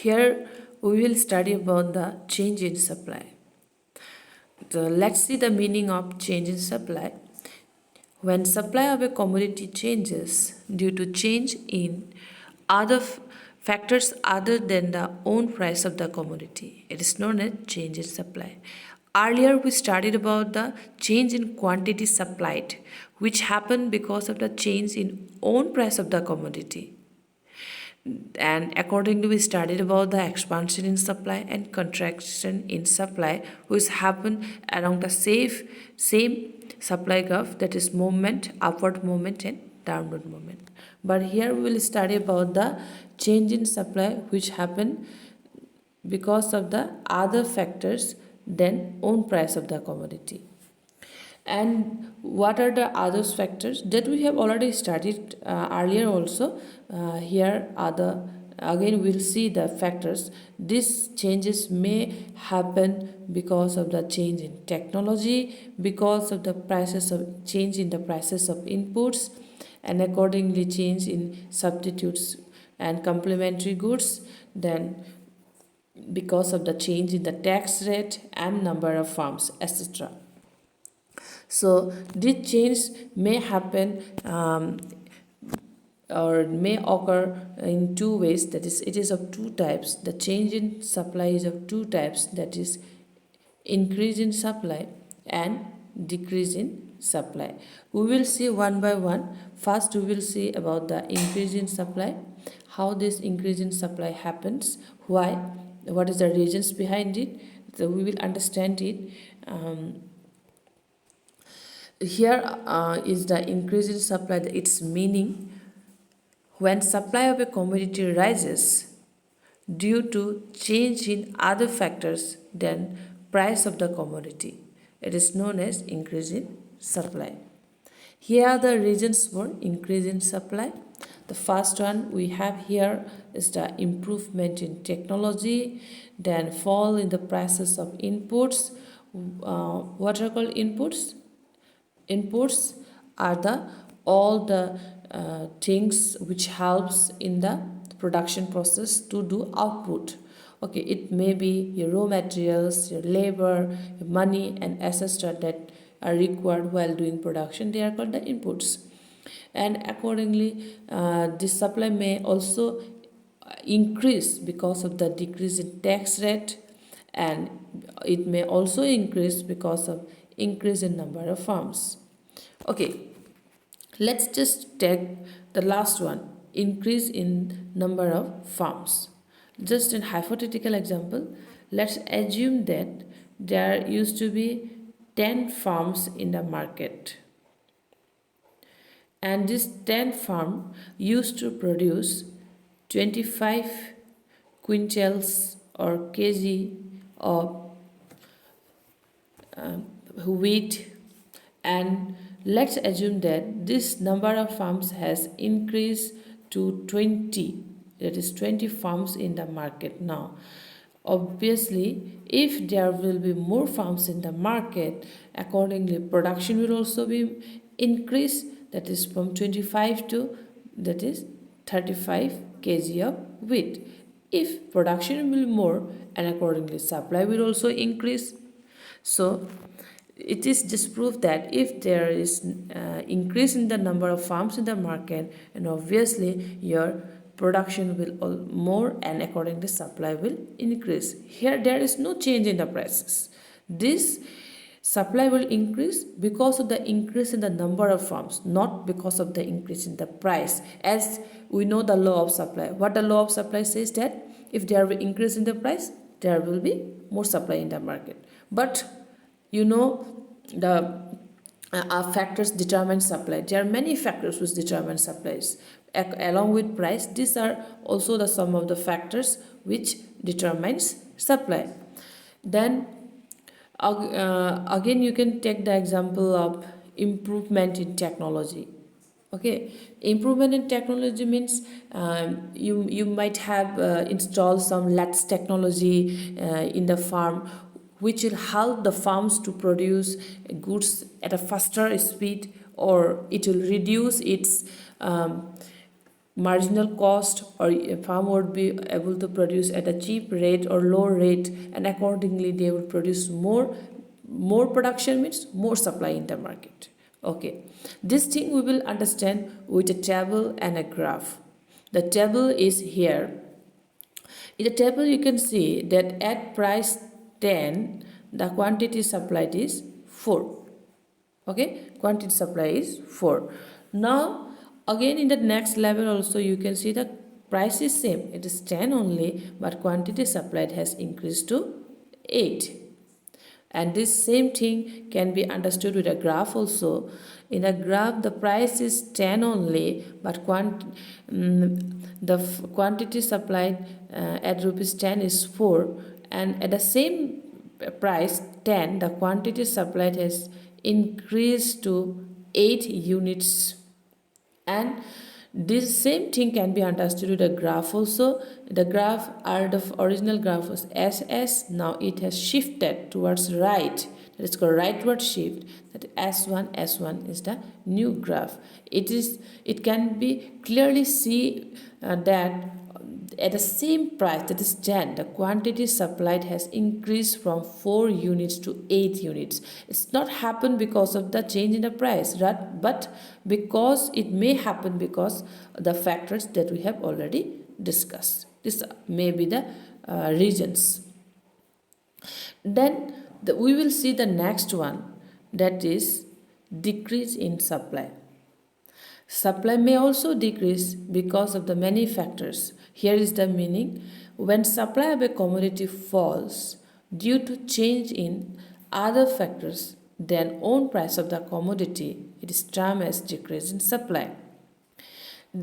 Here we will study about the change in supply. Let's see the meaning of change in supply. When supply of a commodity changes due to change in other factors other than the own price of the commodity, it is known as change in supply. Earlier we studied about the change in quantity supplied, which happened because of the change in own price of the commodity. And accordingly, we studied about the expansion in supply and contraction in supply, which happen along the same supply curve, that is movement, upward movement and downward movement. But here we will study about the change in supply which happen because of the other factors than own price of the commodity. And what are the other factors that we have already studied earlier also? Here are the again we'll see the factors. These changes may happen because of the change in technology, because of the prices of change in the prices of inputs, and accordingly change in substitutes and complementary goods. Then because of the change in the tax rate and number of farms, etc. So this change may happen or may occur in two ways, that is it is of two types. The change in supply is of two types, that is increase in supply and decrease in supply. We will see one by one. First we will see about the increase in supply, how this increase in supply happens, why, what is the reasons behind it. So we will understand it. Here is the increase in supply, its meaning. When supply of a commodity rises due to change in other factors than price of the commodity, it is known as increase in supply. Here are the reasons for increase in supply. The first one we have here is the improvement in technology, then fall in the prices of inputs. What are called inputs? Inputs are the all the things which helps in the production process to do output. Okay, it may be your raw materials, your labor, your money and etc. that are required while doing production. They are called the inputs. And accordingly, this supply may also increase because of the decrease in tax rate, and it may also increase because of increase in number of farms. Okay, let's just take the last one, increase in number of farms. Just in hypothetical example, let's assume that there used to be 10 farms in the market, and this 10 farm used to produce 25 quintals or kg of wheat, and let's assume that this number of farms has increased to 20, that is 20 farms in the market now. Obviously, if there will be more farms in the market, accordingly production will also be increased, that is from 25 to that is 35 kg of wheat. If production will be more, and accordingly supply will also increase. So it is just proof that if there is increase in the number of farms in the market, and obviously your production will more, and accordingly supply will increase. Here there is no change in the prices. This supply will increase because of the increase in the number of farms, not because of the increase in the price. As we know the law of supply, what the law of supply says, that if there will increase in the price, there will be more supply in the market. But you know the factors determine supply. There are many factors which determine supplies along with price. These are also the sum of the factors which determines supply. Then again you can take the example of improvement in technology. Okay, improvement in technology means you might have installed some latest technology in the farm, which will help the farms to produce goods at a faster speed, or it will reduce its marginal cost, or a farm would be able to produce at a cheap rate or low rate, and accordingly they will produce more production means more supply in the market. Okay, this thing we will understand with a table and a graph. The table is here. In the table you can see that at price 10 the quantity supplied is 4. Okay, quantity supply is 4. Now again in the next level also you can see the price is same, it is 10 only, but quantity supplied has increased to 8. And this same thing can be understood with a graph also. In a graph the price is 10 only, but the quantity supplied at rupees 10 is 4, and at the same price 10 the quantity supplied has increased to 8 units. And this same thing can be understood with a graph also. The graph are the original graph was SS, now it has shifted towards right, that is called rightward shift, that S1 is the new graph. It can be clearly see that at the same price, that is 10, the quantity supplied has increased from 4 units to 8 units. It's not happened because of the change in the price, right? But because it may happen because the factors that we have already discussed. This may be the reasons. Then we will see the next one, that is decrease in supply. Supply may also decrease because of the many factors. Here is the meaning. When supply of a commodity falls due to change in other factors than own price of the commodity, it is termed as decrease in supply.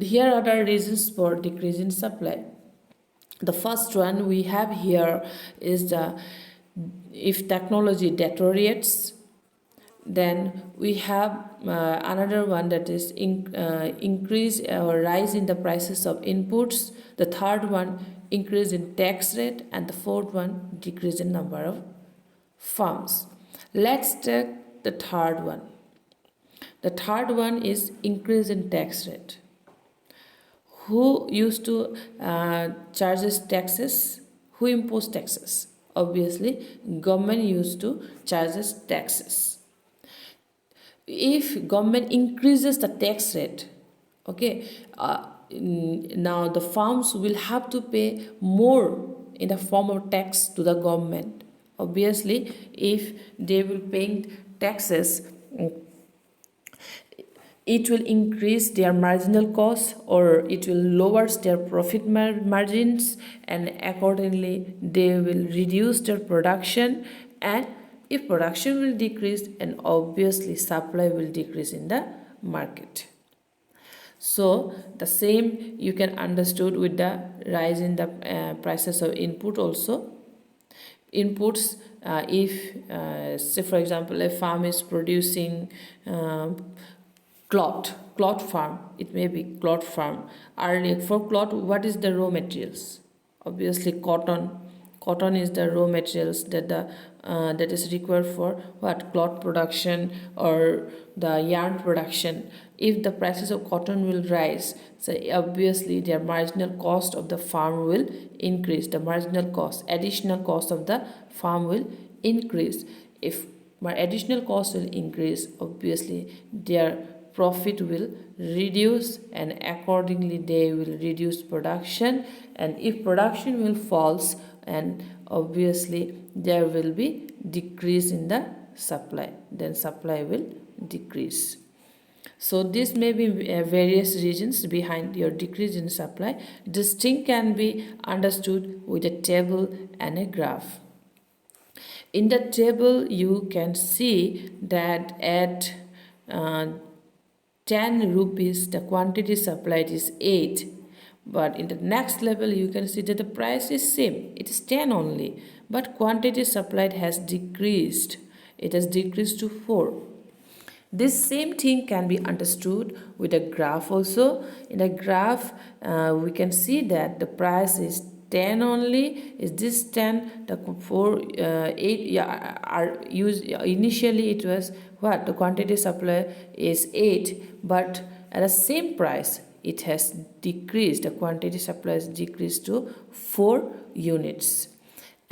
Here are the reasons for decrease in supply. The first one we have here is if technology deteriorates. Then we have another one, that is increase or rise in the prices of inputs. The third one, increase in tax rate. And the fourth one, decrease in number of farms. Let's take the third one. The third one is increase in tax rate. Who used to charges taxes? Who imposed taxes? Obviously, government used to charges taxes. If government increases the tax rate, okay, now the farms will have to pay more in the form of tax to the government. Obviously, if they will pay taxes, it will increase their marginal cost, or it will lower their profit margins, and accordingly they will reduce their production. And if production will decrease, and obviously supply will decrease in the market. So the same you can understood with the rise in the prices of input also. Inputs, if say for example a farm is producing cloth farm, it may be cloth farm. Earlier for cloth, what is the raw materials? Obviously cotton is the raw materials that is required for what, cloth production or the yarn production. If the prices of cotton will rise, so obviously their marginal cost of the farm will increase. The marginal cost, additional cost of the farm will increase. If my additional cost will increase, obviously their profit will reduce, and accordingly they will reduce production. And if production will falls, and obviously there will be decrease in the supply, then supply will decrease. So this may be various reasons behind your decrease in supply. This thing can be understood with a table and a graph. In the table you can see that at 10 rupees the quantity supplied is 8, but in the next level you can see that the price is same, it is 10 only, but quantity supplied has decreased, it has decreased to 4. This same thing can be understood with a graph also. In a graph we can see that the price is 10 only. Is this 10? The 4 8 are used. Initially it was what, the quantity supply is 8, but at the same price it has decreased, the quantity supply has decreased to 4 units.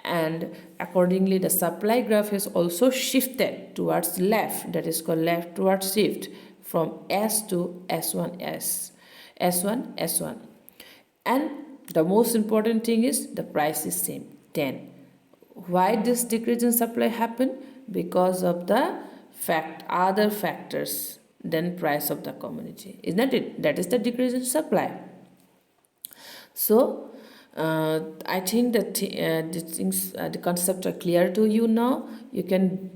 And accordingly, the supply graph has also shifted towards left, that is called leftward shift from S to S1S, S1, S1. And the most important thing is the price is same, 10. Why this decrease in supply happen? Because of the other factors than price of the commodity, isn't it? That is the decrease in supply. So I think that the concepts are clear to you now. You can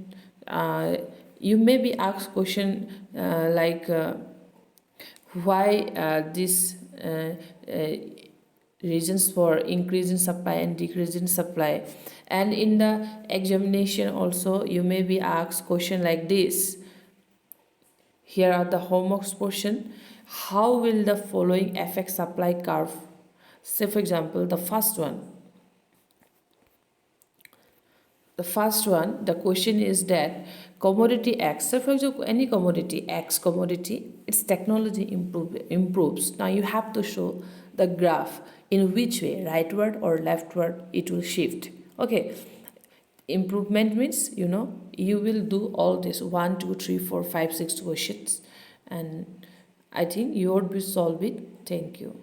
you may be asked question like why this reasons for increase in supply and decrease in supply. And in the examination also you may be asked question like this. Here are the homework portion. How will the following affect supply curve? Say for example the first one, the question is that commodity X, so for example any commodity X commodity, its technology improves. Now you have to show the graph in which way, rightward or leftward, it will shift. Okay, improvement means you will do all this 1 2 3 4 5 6 questions, and I think you would be solve it. Thank you.